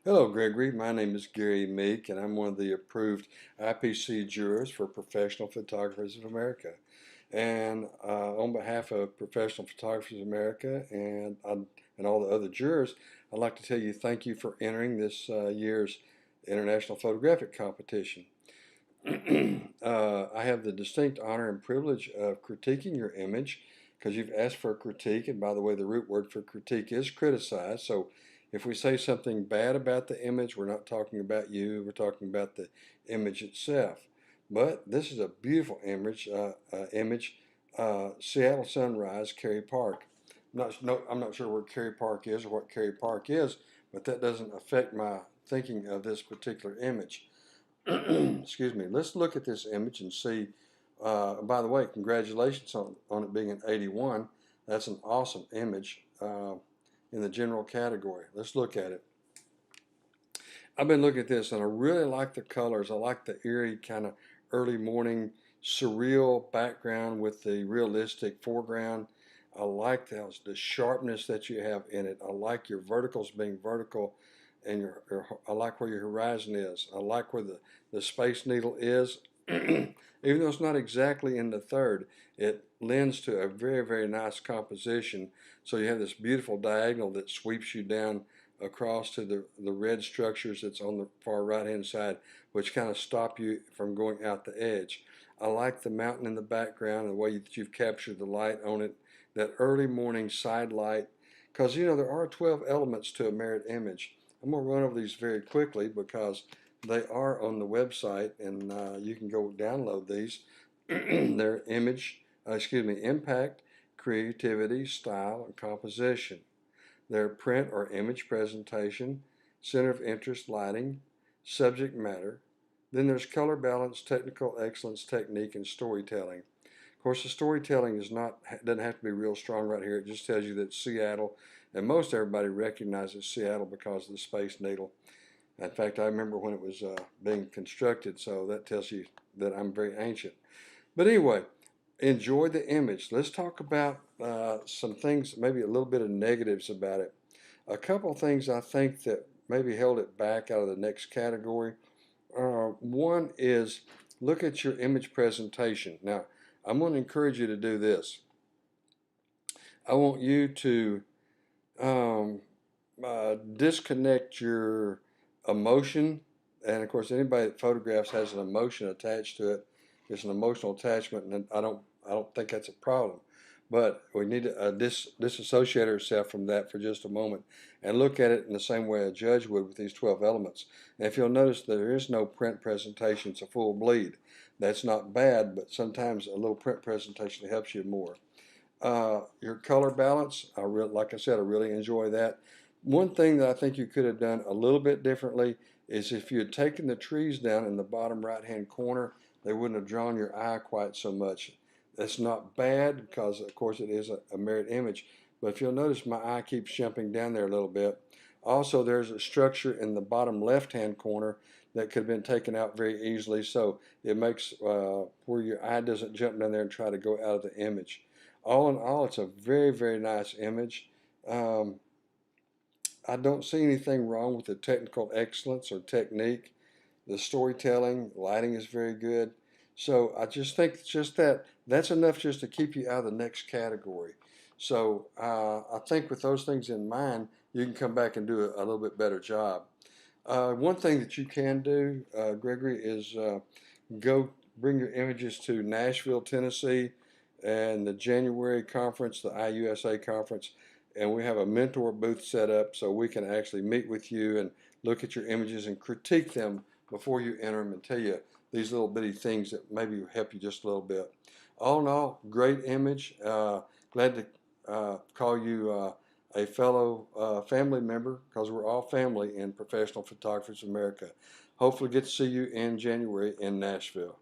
Hello, Gregory. My name is Gary Meek, and I'm one of the approved IPC jurors for Professional Photographers of America. And on behalf of Professional Photographers of America and all the other jurors, I'd like to tell you thank you for entering this year's International Photographic Competition. I have the distinct honor and privilege of critiquing your image because you've asked for a critique. And by the way, the root word for critique is criticize. So if we say something bad about the image, we're not talking about you, we're talking about the image itself. But this is a beautiful image, Seattle sunrise, Kerry Park. I'm not sure where Kerry Park is or what Kerry Park is, but that doesn't affect my thinking of this particular image. Excuse me. Let's look at this image and see. By the way, congratulations on it being an 81. That's an awesome image in the general category. Let's look at it. I've been looking at this and I really like the colors. I like the eerie kind of early morning surreal background with the realistic foreground. I like the sharpness that you have in it. I like your verticals being vertical and I like where your horizon is. I like where the Space Needle is. Even though it's not exactly in the third, it lends to a very, very nice composition. So you have this beautiful diagonal that sweeps you down across to the red structures that's on the far right hand side, which kind of stop you from going out the edge. I like the mountain in the background and the way that you've captured the light on it, that early morning side light, because you know there are 12 elements to a mirrored image. I'm going to run over these very quickly because they are on the website and you can go download these. They're impact, creativity, style, and composition. Their print or image presentation, center of interest lighting, subject matter. Then there's color balance, technical excellence, technique, and storytelling. Of course, the storytelling doesn't have to be real strong right here. It just tells you that Seattle, and most everybody recognizes Seattle because of the Space Needle. In fact, I remember when it was being constructed, so that tells you that I'm very ancient. But anyway, enjoy the image. Let's talk about some things, maybe a little bit of negatives about it. A couple of things I think that maybe held it back out of the next category. One is look at your image presentation. Now, I'm going to encourage you to do this. I want you to disconnect your emotion, and of course, anybody that photographs has an emotion attached to it. It's an emotional attachment, and I don't think that's a problem. But we need to disassociate ourselves from that for just a moment and look at it in the same way a judge would with these 12 elements. And if you'll notice, there is no print presentation, it's a full bleed. That's not bad, but sometimes a little print presentation helps you more. Your color balance, like I said, I really enjoy that. One thing that I think you could have done a little bit differently is if you had taken the trees down in the bottom right hand corner, they wouldn't have drawn your eye quite so much. That's not bad because of course it is a mirrored image, but if you'll notice my eye keeps jumping down there a little bit. Also, there's a structure in the bottom left hand corner that could have been taken out very easily, so it makes where your eye doesn't jump down there and try to go out of the image. All in all, it's a very, very nice image. Um, I don't see anything wrong with the technical excellence or technique. The storytelling, lighting is very good. So I just think that's enough just to keep you out of the next category. So I think with those things in mind, you can come back and do a little bit better job. One thing that you can do, Gregory, is go bring your images to Nashville, Tennessee, and the January conference, the IUSA conference, and we have a mentor booth set up so we can actually meet with you and look at your images and critique them before you enter them and tell you these little bitty things that maybe will help you just a little bit. All in all, great image. Glad to call you a fellow family member because we're all family in Professional Photographers America. Hopefully get to see you in January in Nashville.